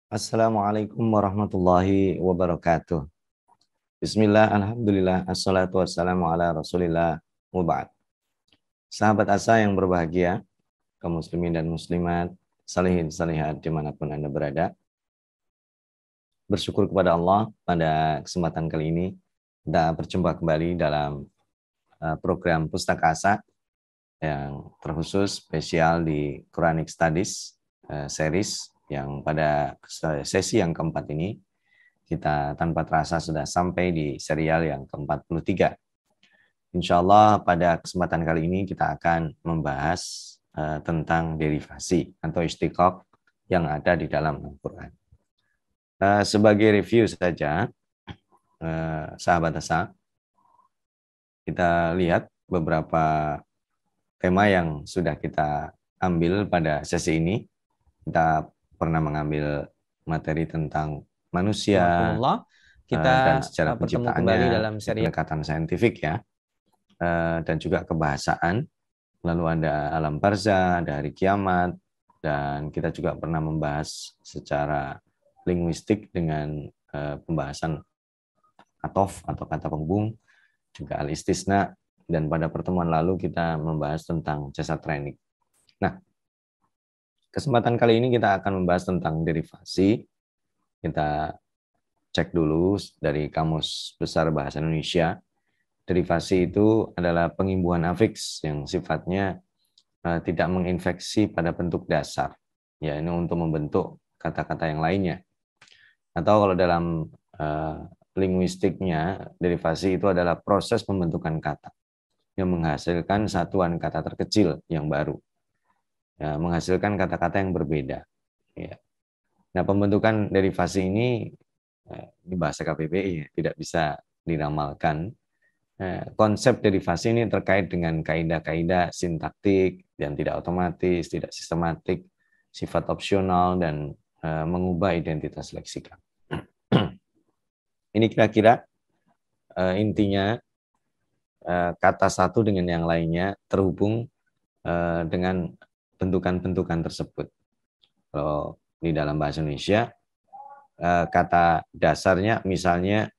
Assalamualaikum warahmatullahi wabarakatuh. Bismillah, alhamdulillah, assalatu wassalamu ala rasulillah, wa ba'd. Sahabat asa yang berbahagia, kaum muslimin dan muslimat, salihin salihat dimanapun Anda berada. Bersyukur kepada Allah pada kesempatan kali ini kita berjumpa kembali dalam program Pustaka Asa yang terkhusus spesial di Quranic Studies series yang pada sesi yang keempat ini kita tanpa terasa sudah sampai di serial yang ke-43. Insya Allah pada kesempatan kali ini kita akan membahas tentang derivasi atau istiqaq yang ada di dalam Al-Quran. Sebagai review saja, sahabat asa, kita lihat beberapa tema yang sudah kita ambil pada sesi ini. Kita pernah mengambil materi tentang manusia Kita dan secara bertemu kembali dalam penciptaannya, seri pendekatan saintifik ya, dan juga kebahasaan. Lalu ada alam barzah, ada hari kiamat, dan kita juga pernah membahas secara linguistik dengan pembahasan atof atau kata penghubung, juga al-istisna, dan pada pertemuan lalu kita membahas tentang jasa training. Nah, kesempatan kali ini kita akan membahas tentang derivasi. Kita cek dulu dari Kamus Besar Bahasa Indonesia. Derivasi itu adalah pengimbuhan afiks yang sifatnya tidak menginfeksi pada bentuk dasar. Ya, ini untuk membentuk kata-kata yang lainnya. Atau kalau dalam linguistiknya, derivasi itu adalah proses pembentukan kata yang menghasilkan satuan kata terkecil yang baru. Ya, menghasilkan kata-kata yang berbeda. Ya. Nah, pembentukan derivasi ini bahasa KBBI ya, tidak bisa diramalkan. Konsep derivasi ini terkait dengan kaidah-kaidah sintaktik yang tidak otomatis, tidak sistematik, sifat opsional, dan mengubah identitas leksika. Ini kira-kira intinya kata satu dengan yang lainnya terhubung dengan bentukan-bentukan tersebut. Kalau di dalam bahasa Indonesia, kata dasarnya misalnya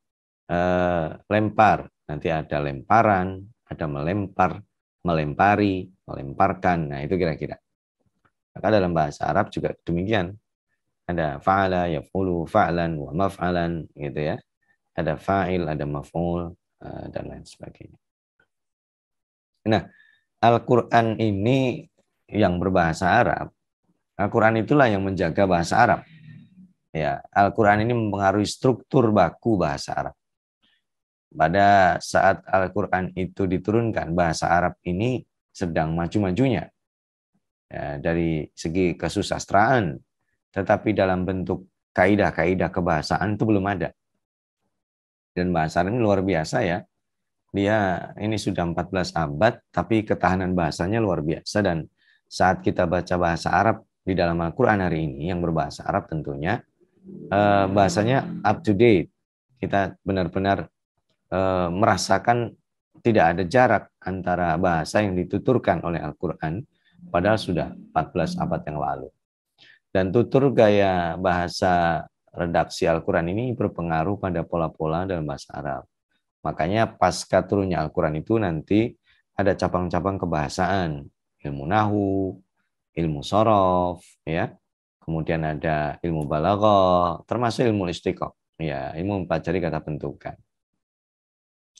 lempar, nanti ada lemparan, ada melempar, melempari, melemparkan. Nah, itu kira-kira. Maka dalam bahasa Arab juga demikian. Ada fa'ala, yaf'ulu, fa'lan, wa maf'alan, gitu ya. Ada fa'il, ada maf'ul, dan lain sebagainya. Nah, Al-Quran ini yang berbahasa Arab, Al-Quran itulah yang menjaga bahasa Arab. Ya, Al-Quran ini mempengaruhi struktur baku bahasa Arab. Pada saat Al-Quran itu diturunkan, bahasa Arab ini sedang maju-majunya ya, dari segi kesusastraan, tetapi dalam bentuk kaidah-kaidah kebahasaan itu belum ada. Dan bahasa Arab ini luar biasa ya. Dia ini sudah 14 abad, tapi ketahanan bahasanya luar biasa. Dan saat kita baca bahasa Arab di dalam Al-Quran hari ini, yang berbahasa Arab tentunya, bahasanya up to date. Kita benar-benar merasakan tidak ada jarak antara bahasa yang dituturkan oleh Al-Quran, padahal sudah 14 abad yang lalu. Dan tutur gaya bahasa redaksi Al-Quran ini berpengaruh pada pola-pola dalam bahasa Arab. Makanya pasca turunnya Al-Quran itu nanti ada cabang-cabang kebahasaan, ilmu nahu, ilmu sorof, ya, kemudian ada ilmu balaghah, termasuk ilmu istiqaq, ya, ilmu mempelajari kata bentukan.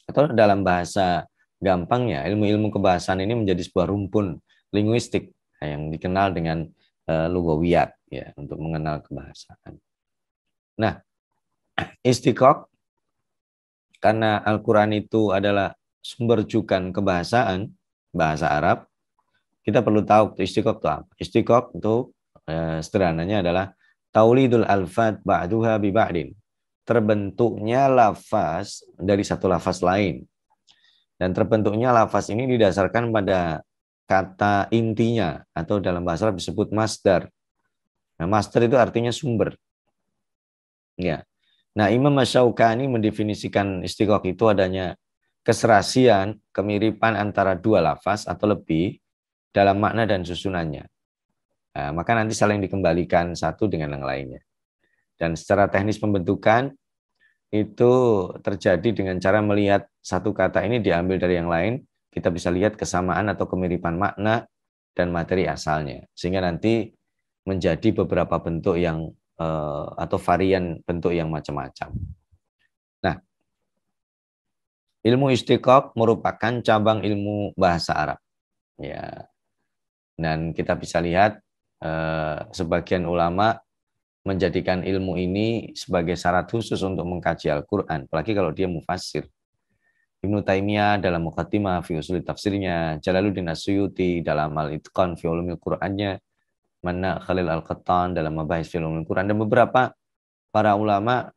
Atau dalam bahasa gampangnya, ilmu-ilmu kebahasaan ini menjadi sebuah rumpun linguistik yang dikenal dengan lugawiyat, ya, untuk mengenal kebahasaan. Nah, istiqaq karena Al-Quran itu adalah sumber rujukan kebahasaan, bahasa Arab, kita perlu tahu istiqaq itu apa. Istiqaq itu sederhananya adalah taulidul alfad ba'duha bi ba'din. Terbentuknya lafaz dari satu lafaz lain. Dan terbentuknya lafaz ini didasarkan pada kata intinya atau dalam bahasa Arab disebut masdar. Nah, masdar itu artinya sumber. Ya. Nah, Imam Asy-Syaukani mendefinisikan istiqaq itu adanya keserasian, kemiripan antara dua lafaz atau lebih dalam makna dan susunannya. Nah, maka nanti saling dikembalikan satu dengan yang lainnya. Dan secara teknis pembentukan itu terjadi dengan cara melihat satu kata ini diambil dari yang lain, kita bisa lihat kesamaan atau kemiripan makna dan materi asalnya. Sehingga nanti menjadi beberapa bentuk yang atau varian bentuk yang macam-macam. Nah, ilmu istiqaq merupakan cabang ilmu bahasa Arab. Ya. Dan kita bisa lihat sebagian ulama menjadikan ilmu ini sebagai syarat khusus untuk mengkaji Al-Quran, apalagi kalau dia mufassir. Ibnu Taimiyah dalam Muqaddimah fi usul tafsirnya, Jalaluddin As-Suyuti dalam Al-Itqan fi ulumil Qur'annya, Manna Khalil Al-Qattan dalam Mabahis fi ulumil Qur'an, dan beberapa para ulama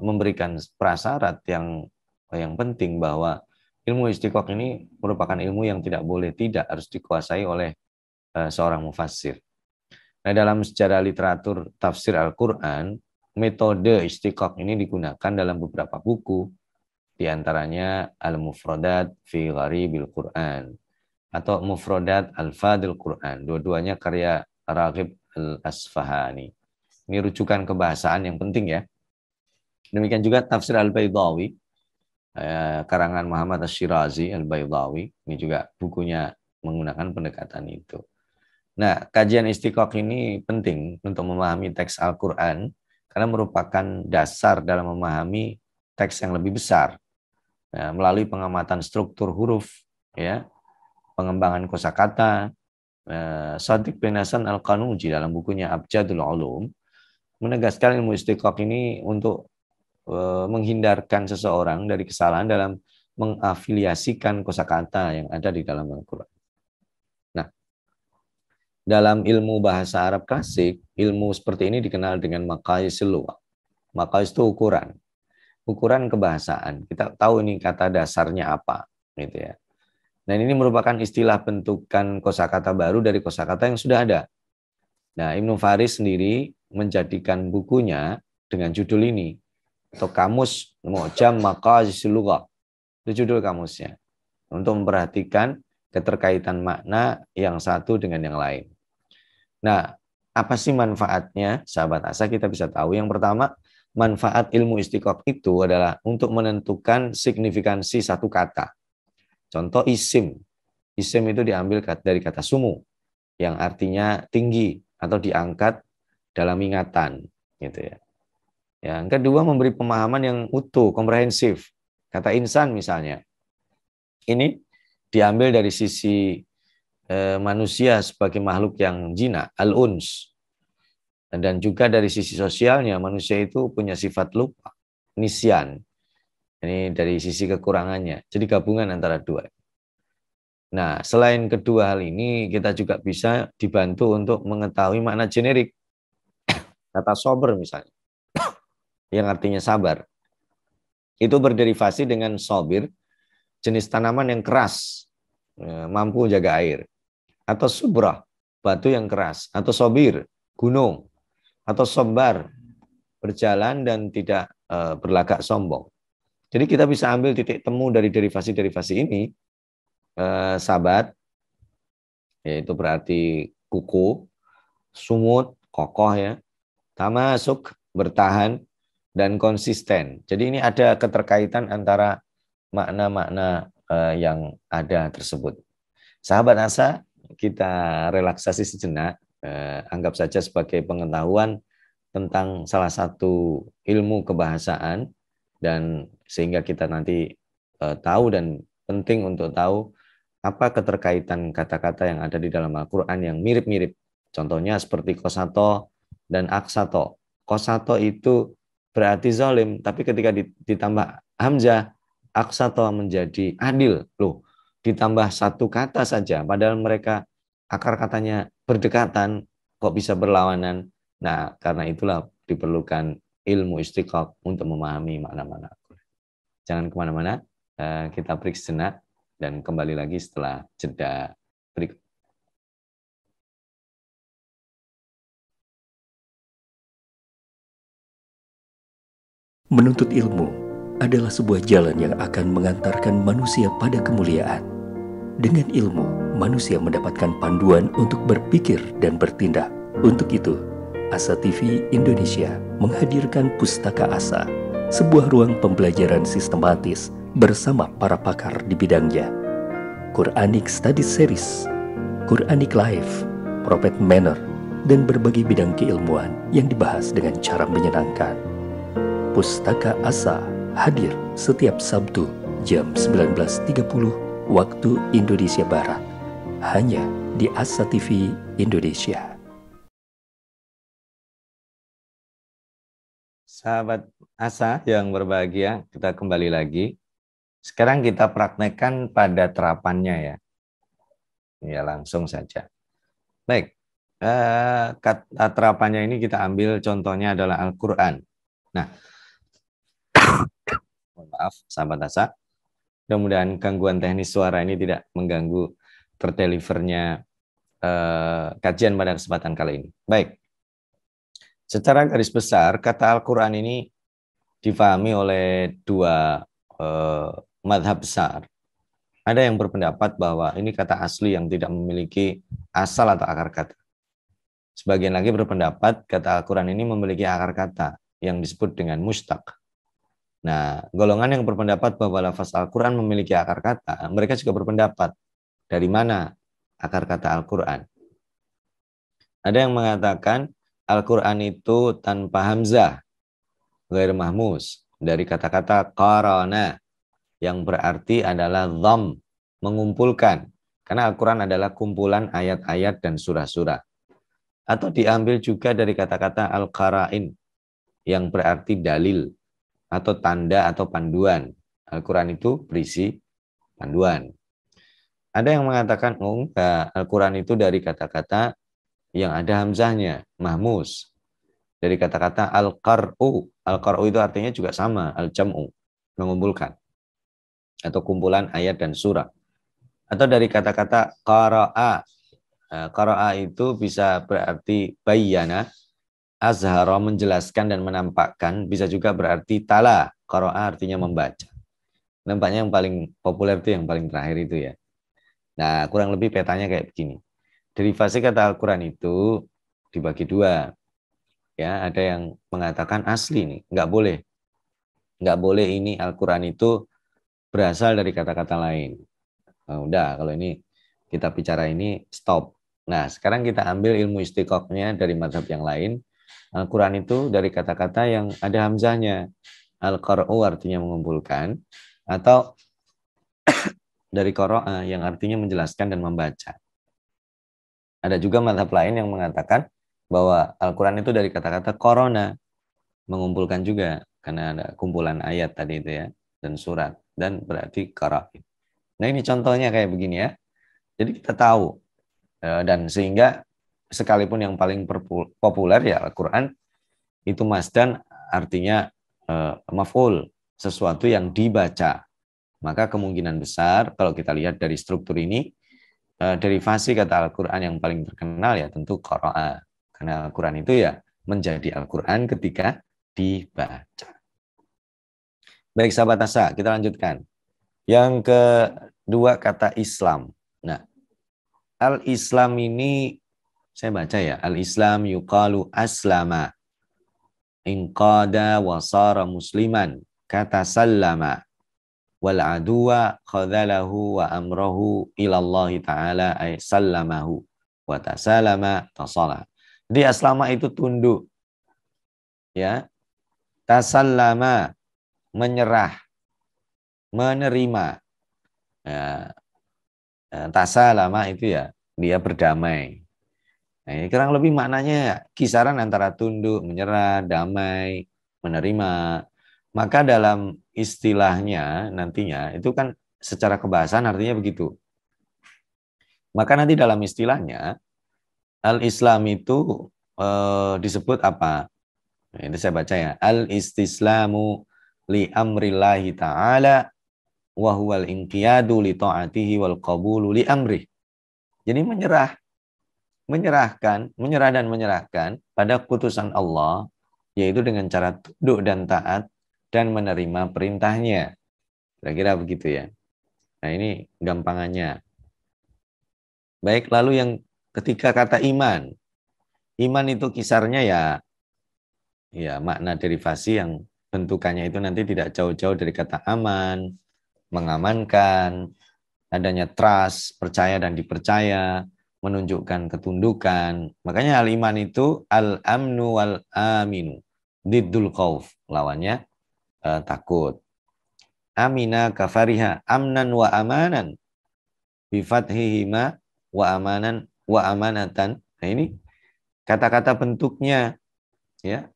memberikan prasyarat yang penting bahwa ilmu istiqaq ini merupakan ilmu yang tidak boleh tidak harus dikuasai oleh seorang mufassir. Nah, dalam sejarah literatur tafsir Al-Quran, metode istiqaq ini digunakan dalam beberapa buku, di antaranya Al-Mufradat fi Gharibil Quran atau Mufradat Al-Fadil Quran. Dua-duanya karya Raghib Al-Asfahani. Ini rujukan kebahasaan yang penting ya. Demikian juga tafsir Al-Baydawi, karangan Muhammad Asy-Syirazi Al-Baydawi. Ini juga bukunya menggunakan pendekatan itu. Nah, kajian istiqaq ini penting untuk memahami teks Al-Quran karena merupakan dasar dalam memahami teks yang lebih besar. Nah, melalui pengamatan struktur huruf, ya, pengembangan kosakata, Shadiq bin Hasan Al-Qanuji dalam bukunya Abjadul Ulum menegaskan ilmu istiqaq ini untuk menghindarkan seseorang dari kesalahan dalam mengafiliasikan kosakata yang ada di dalam Al-Quran. Nah, dalam ilmu bahasa Arab klasik, ilmu seperti ini dikenal dengan maqayisul lugha. Maqayis itu ukuran kebahasaan. Kita tahu ini kata dasarnya apa, gitu ya. Dan ini merupakan istilah bentukan kosakata baru dari kosakata yang sudah ada. Nah, Ibnu Faris sendiri menjadikan bukunya dengan judul ini, atau Kamus Mu'jam Maqayisul Lugha. Itu judul kamusnya. Untuk memperhatikan keterkaitan makna yang satu dengan yang lain. Nah, apa sih manfaatnya, sahabat asa? Kita bisa tahu. Yang pertama, manfaat ilmu istiqaq itu adalah untuk menentukan signifikansi satu kata. Contoh isim. Isim itu diambil dari kata sumu, yang artinya tinggi atau diangkat dalam ingatan, gitu ya. Yang kedua, memberi pemahaman yang utuh, komprehensif. Kata insan misalnya. Ini diambil dari sisi manusia sebagai makhluk yang jinak, al-uns. Dan juga dari sisi sosialnya, manusia itu punya sifat lupa, nisyan. Ini dari sisi kekurangannya. Jadi gabungan antara dua. Nah, selain kedua hal ini, kita juga bisa dibantu untuk mengetahui makna generik. Kata sober misalnya, yang artinya sabar. Itu berderivasi dengan sobir, jenis tanaman yang keras, mampu jaga air. Atau subrah, batu yang keras. Atau sobir, gunung. Atau sobar, berjalan dan tidak berlagak sombong. Jadi kita bisa ambil titik temu dari derivasi-derivasi ini, sahabat, yaitu berarti kuku, sumut, kokoh ya, tamasuk, bertahan, dan konsisten. Jadi ini ada keterkaitan antara makna-makna yang ada tersebut. Sahabat asa, kita relaksasi sejenak, anggap saja sebagai pengetahuan tentang salah satu ilmu kebahasaan, dan sehingga kita nanti tahu dan penting untuk tahu apa keterkaitan kata-kata yang ada di dalam Al-Quran yang mirip-mirip. Contohnya seperti kosato dan aksato. Kosato itu berarti zalim, tapi ketika ditambah hamzah, aksato menjadi adil. Loh, ditambah satu kata saja, padahal mereka akar katanya berdekatan, kok bisa berlawanan. Nah, karena itulah diperlukan ilmu istiqaq untuk memahami makna-makna Al-Quran. Jangan kemana-mana, kita break sejenak dan kembali lagi setelah jeda berikut. Menuntut ilmu adalah sebuah jalan yang akan mengantarkan manusia pada kemuliaan. Dengan ilmu, manusia mendapatkan panduan untuk berpikir dan bertindak. Untuk itu, Asa TV Indonesia menghadirkan Pustaka Asa, sebuah ruang pembelajaran sistematis bersama para pakar di bidangnya. Quranic Study Series, Quranic Life, Prophet Manner, dan berbagai bidang keilmuan yang dibahas dengan cara menyenangkan. Pustaka Asa hadir setiap Sabtu jam 19.30 waktu Indonesia Barat, hanya di Asa TV Indonesia. Sahabat Asa yang berbahagia, kita kembali lagi. Sekarang kita praktekkan pada terapannya ya. Ya, langsung saja. Baik, kata terapannya ini kita ambil contohnya adalah Al-Quran. Nah, mohon maaf sahabat Asa, mudah-mudahan gangguan teknis suara ini tidak mengganggu terdelivernya kajian pada kesempatan kali ini. Baik, secara garis besar kata Al-Quran ini difahami oleh dua madhab besar. Ada yang berpendapat bahwa ini kata asli yang tidak memiliki asal atau akar kata. Sebagian lagi berpendapat kata Al-Quran ini memiliki akar kata yang disebut dengan mustaq. Nah, golongan yang berpendapat bahwa lafaz Al-Quran memiliki akar kata, mereka juga berpendapat dari mana akar kata Al-Quran. Ada yang mengatakan Al-Quran itu tanpa hamzah, ghair mahmus, dari kata-kata qarana, yang berarti adalah dham, mengumpulkan. Karena Al-Quran adalah kumpulan ayat-ayat dan surah-surah. Atau diambil juga dari kata-kata al-qara'in, yang berarti dalil, atau tanda atau panduan. Al-Quran itu berisi panduan. Ada yang mengatakan, oh enggak, Al-Quran itu dari kata-kata yang ada hamzahnya, mahmus. Dari kata-kata al-qar'u. Al-qar'u itu artinya juga sama, al-jam'u, mengumpulkan. Atau kumpulan ayat dan surah. Atau dari kata-kata qara'a. Qara'a itu bisa berarti bayyana, azhara, menjelaskan dan menampakkan. Bisa juga berarti tala. Qara'a artinya membaca. Nampaknya yang paling populer itu yang paling terakhir itu ya. Nah, kurang lebih petanya kayak begini. Derivasi kata Al-Quran itu dibagi dua. Ya, ada yang mengatakan asli nih, nggak boleh ini Al-Quran itu berasal dari kata-kata lain. Nah, udah, kalau ini kita bicara ini stop. Nah, sekarang kita ambil ilmu istiqoqnya dari mazhab yang lain. Al-Quran itu dari kata-kata yang ada hamzahnya. Al-Qara'u artinya mengumpulkan, atau dari qara'a yang artinya menjelaskan dan membaca. Ada juga mazhab lain yang mengatakan bahwa Al-Quran itu dari kata-kata korona, mengumpulkan juga, karena ada kumpulan ayat tadi itu ya, dan surat, dan berarti qara'in. Nah, ini contohnya kayak begini ya. Jadi kita tahu, dan sehingga sekalipun yang paling populer ya Al-Quran, itu masdan artinya maf'ul, sesuatu yang dibaca. Maka kemungkinan besar kalau kita lihat dari struktur ini, derivasi kata Al-Quran yang paling terkenal ya tentu qara'a. Karena Al-Quran itu ya menjadi Al-Quran ketika dibaca. Baik sahabat Asa, kita lanjutkan. Yang kedua kata Islam. Nah, Al-Islam ini saya baca ya, Al-Islam yuqalu aslama, inqada wasara musliman, kata sallama, wal aduwa khadhalahu wa amrahu ilallahi ta'ala ay sallamahu wa tasalama tasala. Jadi aslama itu tunduk, ya, tasallama menyerah, menerima, ya, tasalama itu ya dia berdamai. Nah, ini kurang lebih maknanya kisaran antara tunduk, menyerah, damai, menerima. Maka dalam istilahnya nantinya itu kan secara kebahasan artinya begitu. Maka nanti dalam istilahnya al-Islam itu disebut apa? Nah, ini saya baca ya. Al-istislamu li amrillahi ta'ala wa huwal inqiyadu li ta'atihi wal qabulu li amrih. Jadi menyerah dan menyerahkan pada putusan Allah, yaitu dengan cara tunduk dan taat dan menerima perintahnya. Kira-kira begitu ya. Nah, ini gampangannya. Baik, lalu yang ketiga kata iman. iman itu kisarnya ya makna derivasi yang bentukannya itu nanti tidak jauh-jauh dari kata aman, mengamankan, adanya trust, percaya dan dipercaya, menunjukkan ketundukan. Makanya al-iman itu al-amnu wal-aminu. Diddul khauf, lawannya takut. Amina kafariha, amnan wa amanan. Bifathihima wa amanan wa amanatan. Nah ini kata-kata bentuknya, ya.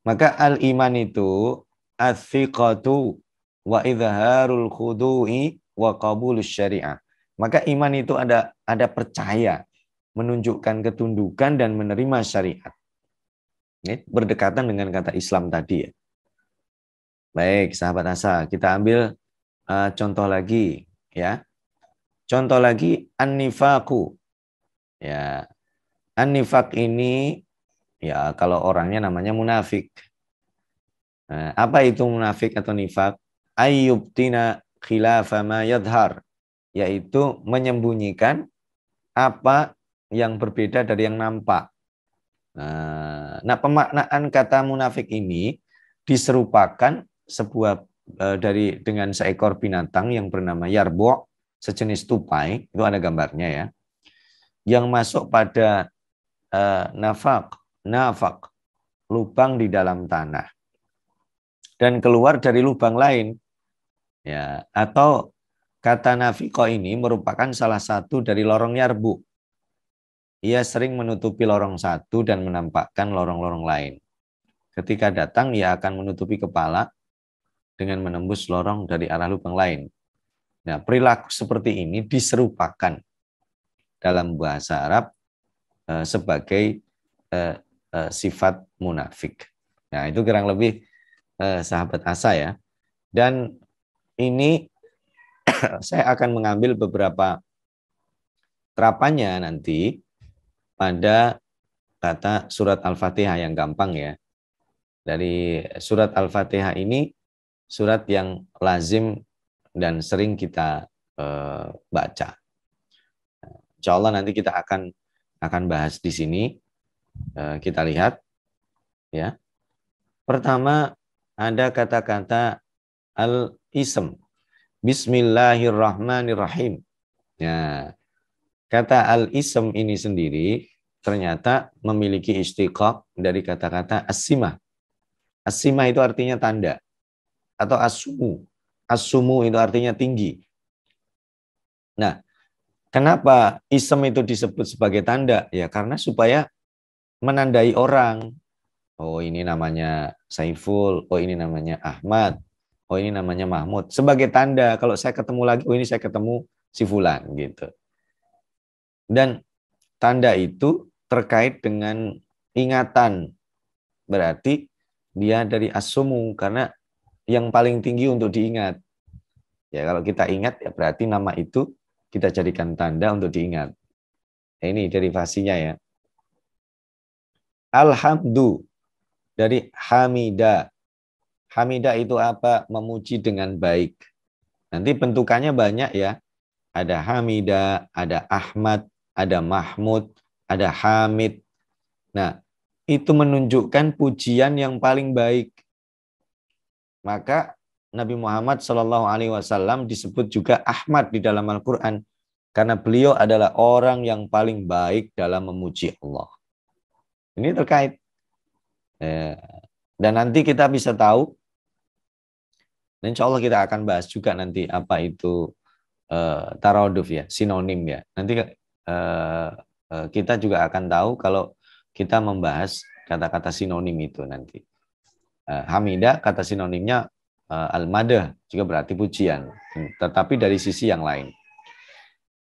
Maka al-iman itu as-siqatu wa idharul khudu'i wa qabulus syariah. Maka iman itu ada percaya, menunjukkan ketundukan dan menerima syariat. Ini berdekatan dengan kata Islam tadi ya. Baik, sahabat Asa, kita ambil contoh lagi ya. Contoh lagi an-nifaqu. Ya. An-nifaq ini ya kalau orangnya namanya munafik. Nah, apa itu munafik atau nifak? Ayyubtina khilafa ma yadhar, yaitu menyembunyikan apa yang berbeda dari yang nampak. Nah, pemaknaan kata munafik ini diserupakan sebuah dengan seekor binatang yang bernama yarbo, sejenis tupai, itu ada gambarnya ya, yang masuk pada nafak, lubang di dalam tanah, dan keluar dari lubang lain. Ya, atau kata nafiqo ini merupakan salah satu dari lorong yarbu. Ia sering menutupi lorong satu dan menampakkan lorong-lorong lain. Ketika datang, ia akan menutupi kepala dengan menembus lorong dari arah lubang lain. Nah, perilaku seperti ini diserupakan dalam bahasa Arab sebagai sifat munafik. Nah, itu kurang lebih sahabat Asa ya. Dan ini saya akan mengambil beberapa terapannya nanti pada kata surat Al-Fatihah yang gampang ya. Dari surat Al-Fatihah ini surat yang lazim dan sering kita baca. Insya Allah nanti kita akan bahas di sini. Kita lihat ya. Pertama ada kata-kata al-ism. Bismillahirrahmanirrahim. Ya. Kata al-ism ini sendiri ternyata memiliki istiqaq dari kata-kata as-simah. As-simah itu artinya tanda atau as-sumu. As-sumu itu artinya tinggi. Nah, kenapa ism itu disebut sebagai tanda? Ya karena supaya menandai orang. Oh ini namanya Saiful, oh ini namanya Ahmad, oh ini namanya Mahmud. Sebagai tanda kalau saya ketemu lagi, oh ini saya ketemu si Fulan gitu. Dan tanda itu terkait dengan ingatan. Berarti dia dari as-sumu karena yang paling tinggi untuk diingat. Ya kalau kita ingat ya berarti nama itu kita jadikan tanda untuk diingat. Nah, ini derivasinya ya. Alhamdu dari hamida. Hamida itu apa? Memuji dengan baik. Nanti bentukannya banyak ya. Ada hamida, ada Ahmad, ada Mahmud, ada Hamid. Nah, itu menunjukkan pujian yang paling baik. Maka Nabi Muhammad SAW disebut juga Ahmad di dalam Al-Quran. Karena beliau adalah orang yang paling baik dalam memuji Allah. Ini terkait. Dan nanti kita bisa tahu. Dan insya Allah kita akan bahas juga nanti apa itu taraduf ya, sinonim ya. Nanti kita juga akan tahu kalau kita membahas kata-kata sinonim itu nanti. Hamidah kata sinonimnya al-madah juga berarti pujian, tetapi dari sisi yang lain.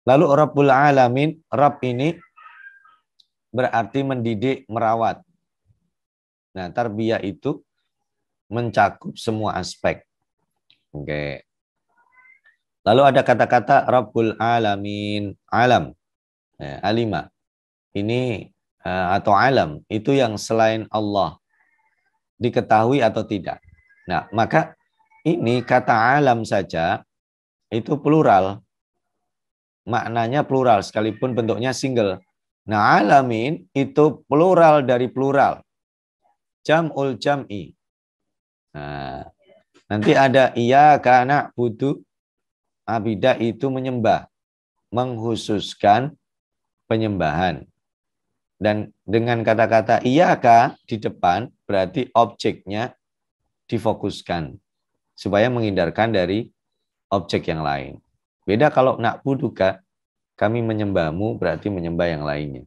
Lalu Rabbul Alamin, Rabb ini berarti mendidik, merawat. Nah, tarbiyah itu mencakup semua aspek. Oke. Lalu ada kata-kata Rabbul Alamin, alam, alima. Ini atau alam itu yang selain Allah diketahui atau tidak. Nah, maka ini kata alam saja itu plural. Maknanya plural sekalipun bentuknya single. Nah, alamin itu plural dari plural. Jam'ul jam'i. Nah, nanti ada iyyaka na'budu, abidah itu menyembah, menghususkan penyembahan. Dan dengan kata-kata iyyaka di depan berarti objeknya difokuskan supaya menghindarkan dari objek yang lain. Beda kalau na'buduka, kami menyembahmu berarti menyembah yang lainnya.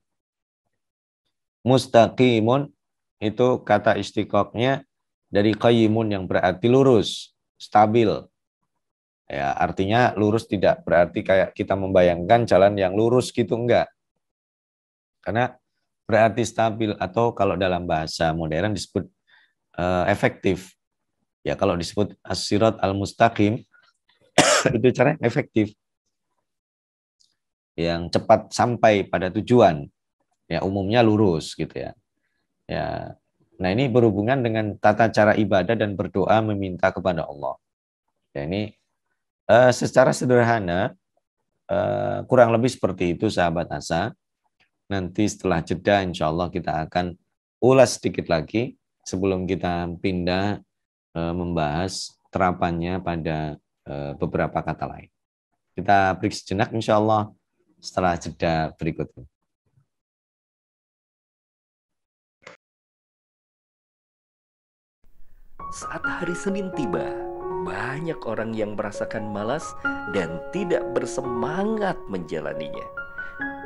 Mustaqimun itu kata istiqoqnya dari qayyimun yang berarti lurus, stabil. Ya, artinya lurus tidak berarti kayak kita membayangkan jalan yang lurus gitu, enggak. Karena berarti stabil, atau kalau dalam bahasa modern disebut efektif. Ya, kalau disebut as-sirat al-mustaqim itu cara efektif. Yang cepat sampai pada tujuan. Ya, umumnya lurus gitu ya. Ya. Nah, ini berhubungan dengan tata cara ibadah dan berdoa meminta kepada Allah. Ya, ini secara sederhana kurang lebih seperti itu sahabat Asa. Nanti setelah jeda insya Allah kita akan ulas sedikit lagi sebelum kita pindah membahas terapannya pada beberapa kata lain. Kita break sejenak insya Allah setelah jeda berikut ini. Saat hari Senin tiba, banyak orang yang merasakan malas dan tidak bersemangat menjalaninya.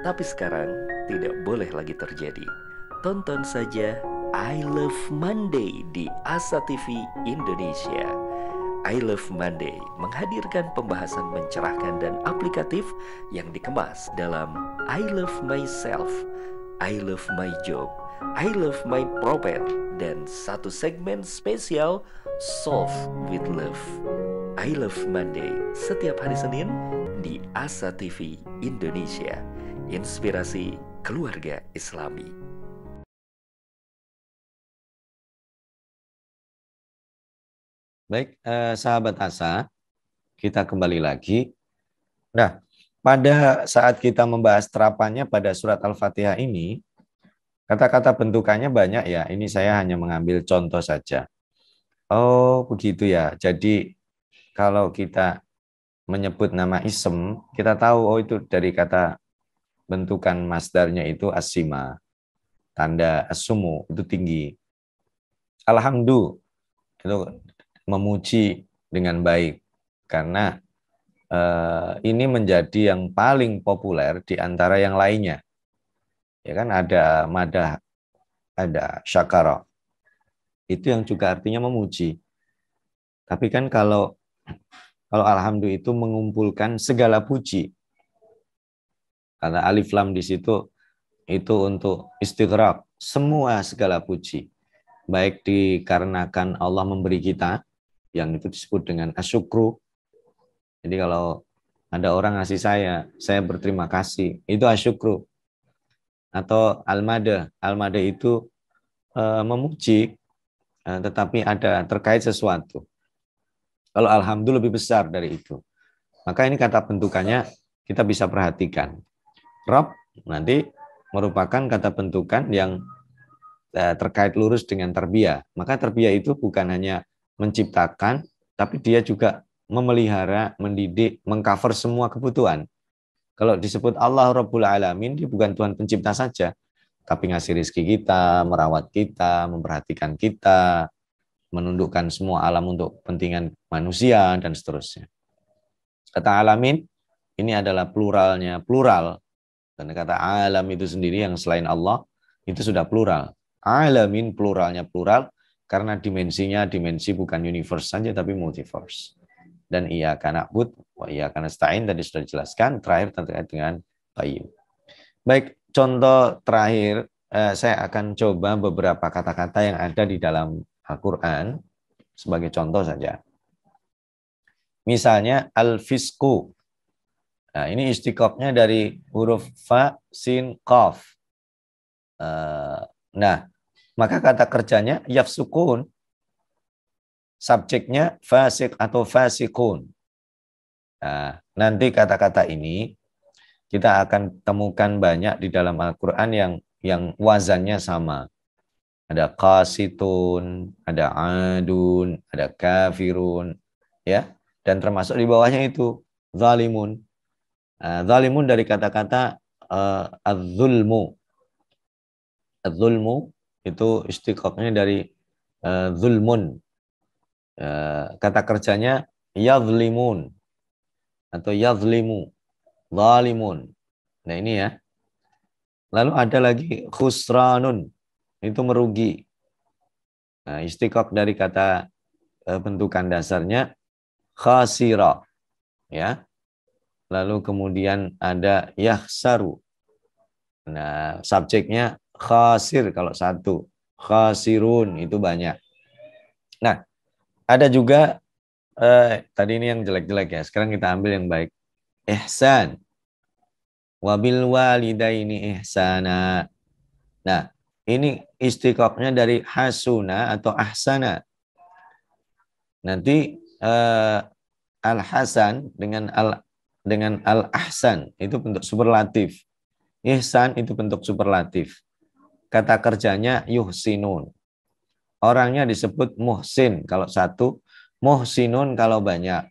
Tapi sekarang tidak boleh lagi terjadi. Tonton saja I Love Monday di Asa TV Indonesia. I Love Monday menghadirkan pembahasan mencerahkan dan aplikatif yang dikemas dalam I Love Myself, I Love My Job, I Love My Prophet, dan satu segmen spesial Solve with Love. I Love Monday setiap hari Senin di Asa TV Indonesia. Inspirasi keluarga Islami. Baik, sahabat Asa, kita kembali lagi. Nah, pada saat kita membahas terapannya pada surat Al-Fatihah ini, kata-kata bentukannya banyak ya. Ini saya hanya mengambil contoh saja. Oh, begitu ya. Jadi kalau kita menyebut nama isem, kita tahu oh itu dari kata bentukan masdarnya itu asima, tanda asumu itu tinggi. Alhamdulillah itu memuji dengan baik, karena ini menjadi yang paling populer di antara yang lainnya. Ya kan ada madah, ada syakara. Itu yang juga artinya memuji. Tapi kan kalau alhamdulillah itu mengumpulkan segala puji. Karena alif lam di situ itu untuk istighraq, semua segala puji. Baik dikarenakan Allah memberi kita, yang itu disebut dengan asyukru. Jadi kalau ada orang ngasih saya berterima kasih, itu asyukru. Atau al-madah itu memuji, tetapi ada terkait sesuatu. Kalau alhamdulillah lebih besar dari itu. Maka ini kata bentukannya kita bisa perhatikan. Rob nanti merupakan kata bentukan yang terkait lurus dengan tarbiyah. Maka tarbiyah itu bukan hanya menciptakan, tapi dia juga memelihara, mendidik, mengcover semua kebutuhan. Kalau disebut Allah Rabbul Alamin, dia bukan Tuhan pencipta saja, tapi ngasih rezeki kita, merawat kita, memperhatikan kita, menundukkan semua alam untuk kepentingan manusia, dan seterusnya. Kata alamin, ini adalah pluralnya plural. Dan kata alam itu sendiri yang selain Allah, itu sudah plural. Alamin pluralnya plural, karena dimensinya dimensi bukan universe saja, tapi multiverse. Dan iyyaka na'budu wa iyyaka nasta'in tadi sudah dijelaskan, terakhir terkait dengan qayyum. Baik, contoh terakhir, saya akan coba beberapa kata-kata yang ada di dalam Al-Quran, sebagai contoh saja. Misalnya, al-fisku. Nah, ini istiqaqnya dari huruf fa, sin, qaf. Nah, maka kata kerjanya yafsukun. Subjeknya fasik atau fasikun. Nah, nanti kata-kata ini kita akan temukan banyak di dalam Al-Quran yang wazannya sama. Ada qasitun, ada adun, ada kafirun, ya. Dan termasuk di bawahnya itu zalimun. Zalimun dari kata-kata az-zulmu. Az-zulmu itu istiqaqnya dari zulmun. Kata kerjanya yazlimun atau yazlimu, zalimun. Nah ini ya. Lalu ada lagi khusranun, itu merugi. Nah, istiqaq dari kata bentukan dasarnya khasira, ya. Lalu kemudian ada yahsaru. Nah, subjeknya khasir kalau satu, khasirun itu banyak. Nah, ada juga tadi ini yang jelek-jelek ya. Sekarang kita ambil yang baik. Ihsan. Wabil walidaini ihsana. Nah, ini istiqaqnya dari hasuna atau ahsana. Nanti al-hasan dengan al-ahsan itu bentuk superlatif. Ihsan itu bentuk superlatif. Kata kerjanya yuhsinun. Orangnya disebut muhsin kalau satu, muhsinun kalau banyak.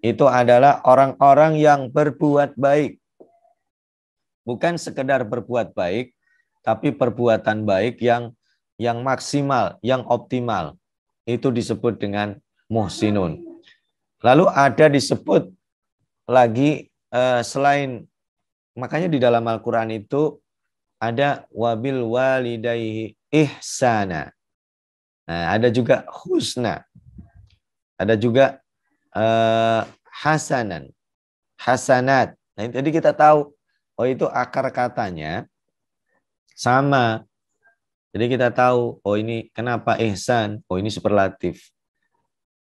Itu adalah orang-orang yang berbuat baik. Bukan sekedar berbuat baik, tapi perbuatan baik yang maksimal, yang optimal. Itu disebut dengan muhsinun. Lalu ada disebut lagi selain, makanya di dalam Al-Quran itu ada wabil walidayhi ihsana. Nah, ada juga husna. Ada juga hasanan, hasanat. Nah, jadi kita tahu, oh itu akar katanya sama. Jadi kita tahu, oh ini kenapa ihsan, oh ini superlatif.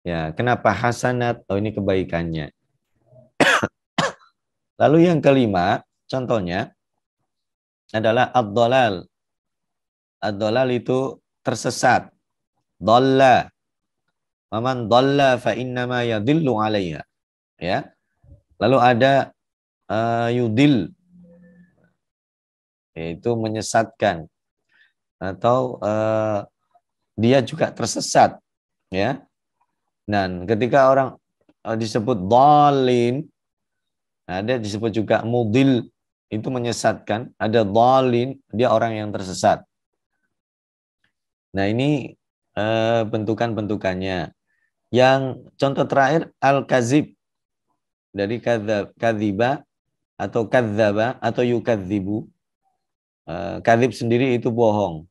Ya, kenapa hasanat, oh ini kebaikannya. Lalu yang kelima, contohnya adalah ad-dhalal. Ad-dhalal itu tersesat. Dhalla. Waman dhalla fa innama yadhillu 'alaiha. Ya. Lalu ada yudil, yaitu menyesatkan atau dia juga tersesat, ya. Dan ketika orang disebut dhalin, ada disebut juga mudil, itu menyesatkan. Ada dhalin, dia orang yang tersesat. Nah ini bentukan-bentukannya. Yang contoh terakhir al-kazib, dari kadziba atau kadzaba atau yukadzibu. Kadzib sendiri itu bohong.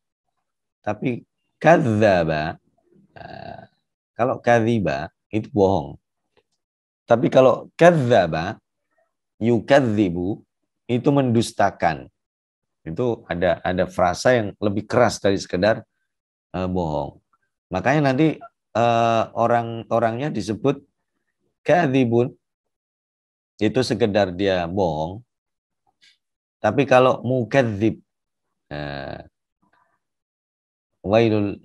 Tapi kadzaba, kalau kadziba itu bohong. Tapi kalau kadzaba yukadzibu itu mendustakan. Itu ada frasa yang lebih keras dari sekedar bohong. Makanya nanti orang-orangnya disebut kadzibun, itu sekedar dia bohong. Tapi kalau mukadzib, wailul,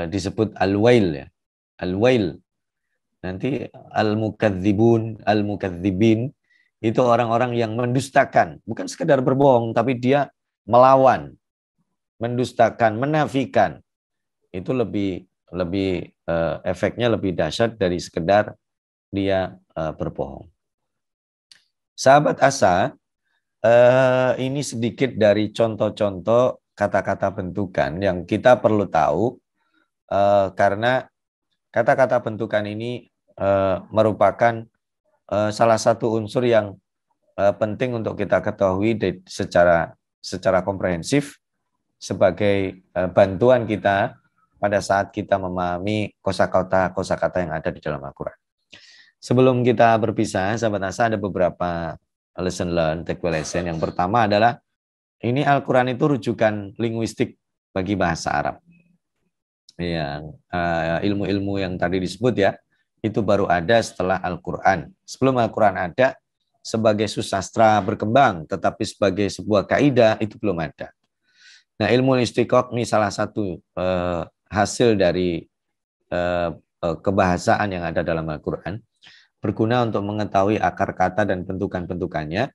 disebut al-wail ya. Al-wail. Nanti al-mukadzibun, al-mukadzibin itu orang-orang yang mendustakan, bukan sekedar berbohong tapi dia melawan, mendustakan, menafikan. Itu lebih efeknya lebih dahsyat dari sekedar dia berbohong. Sahabat Asa, ini sedikit dari contoh-contoh kata-kata bentukan yang kita perlu tahu, karena kata-kata bentukan ini merupakan salah satu unsur yang penting untuk kita ketahui secara komprehensif sebagai bantuan kita pada saat kita memahami kosakata yang ada di dalam Al-Quran. Sebelum kita berpisah, sahabat Asa, ada beberapa lesson learn, takeaway lesson. Yang pertama adalah ini Al-Quran itu rujukan linguistik bagi bahasa Arab. Yang ilmu-ilmu yang tadi disebut ya, itu baru ada setelah Al-Quran. Sebelum Al-Quran ada, sebagai susastra berkembang, tetapi sebagai sebuah kaidah itu belum ada. Nah, ilmu istiqaq ini salah satu hasil dari kebahasaan yang ada dalam Al-Quran, berguna untuk mengetahui akar kata dan bentukan-bentukannya,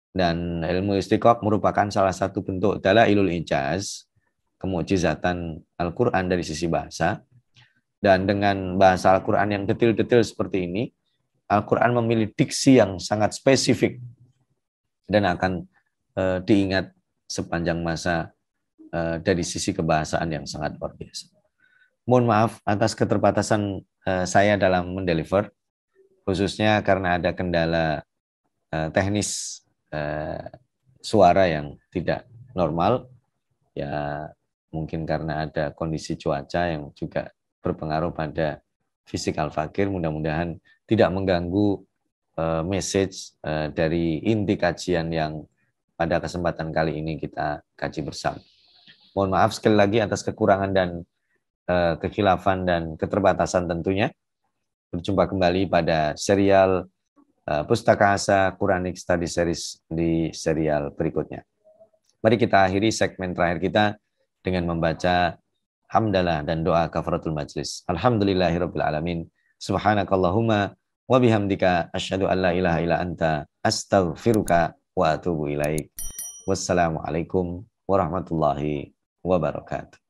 Dan ilmu istiqaq merupakan salah satu bentuk dalailul ijaz, kemukjizatan Al-Quran dari sisi bahasa. Dan dengan bahasa Al-Quran yang detil-detil seperti ini, Al-Quran memilih diksi yang sangat spesifik dan akan diingat sepanjang masa dari sisi kebahasaan yang sangat luar biasa. Mohon maaf atas keterbatasan saya dalam mendeliver, khususnya karena ada kendala teknis suara yang tidak normal, ya mungkin karena ada kondisi cuaca yang juga berpengaruh pada fisik Al-Fakir. Mudah-mudahan tidak mengganggu message dari inti kajian yang pada kesempatan kali ini kita kaji bersama. Mohon maaf sekali lagi atas kekurangan dan kekhilafan dan keterbatasan tentunya. Berjumpa kembali pada serial Pustaka Asa Quranic Study Series di serial berikutnya. Mari kita akhiri segmen terakhir kita dengan membaca hamdalah dan doa kafaratul majlis. Alhamdulillahirabbil alamin. Subhanakallahumma wa bihamdika asyhadu an la ilaha illa anta astaghfiruka wa atubu ilaik. Wassalamualaikum warahmatullahi wabarakatuh.